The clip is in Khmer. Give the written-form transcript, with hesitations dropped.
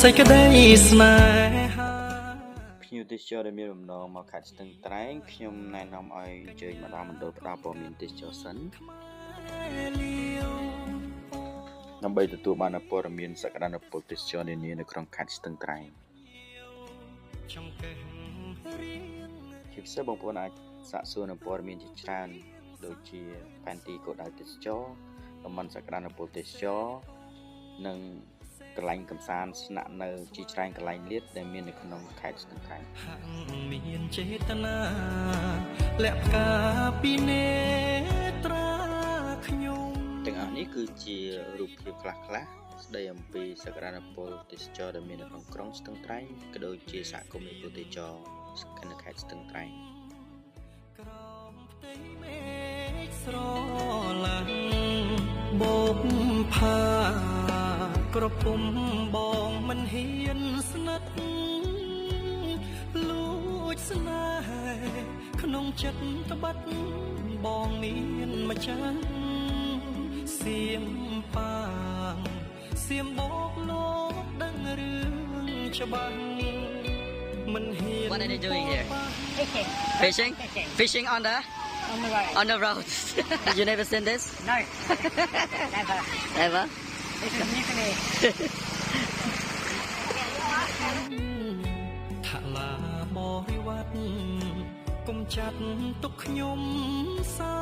សេចក្តីស្នេហាភ្ញៀវទេសចរដែលមានបំណងមកខេត្តស្ទឹងត្រែងខ្ញុំណែនាំឲ្យអញ្ជើញមកដល់មណ្ឌលផ្ដល់ព័ត៌មានទេសចរសិនដើម្បីទទួលបានព័ត៌មានសក្តានុពលទេសចរនានានៅក្នុងខេត្តស្ទឹងត្រែងជាពិសេសបងប្អូនអាចសាកសួរនៅព័ត៌មានជាច្រើនដូចជាផែនទីគោលដៅទេសចរតំបន់សក្តានុពលទេសចរនិងកន្លែងកំសាន្តស្នាក់នៅជាច្រើនកន្លែងលាតដែលមាននៅក្នុងខេត្តស្ទឹងត្រែងមានចេតនាលាក់ផ្កាពីនេត្រាខ្ញុំទាំងអស់នេះគឺជារូបភាពខ្លះៗស្ដីអំពីសក្តានុពលទេសចរដែលមាននៅក្នុងក្រុងស្ទឹងត្រែងក៏ដូចជាសហគមន៍នៃទេសចរនៅខេត្តស្ទឹងត្រែងក្រោមផ្ទៃមេឃស្រឡាញ់បោកផាក្រពុំបងមិនហ៊ានស្និទ្ធលួចស្នេហ៍ក្នុងចិត្តត្បិតបងមានម្ចាស់សៀមប៉ាងសៀមបោកលោកដឹងរឿងច្បាស់មិនហ៊ាន What are they doing here? Fishing. Fishing on the On the road. You never seen this? No. Never. Ever? This is new to me. ថាឡាបរិវត្តគុំចាត់ទុកខ្ញុំសា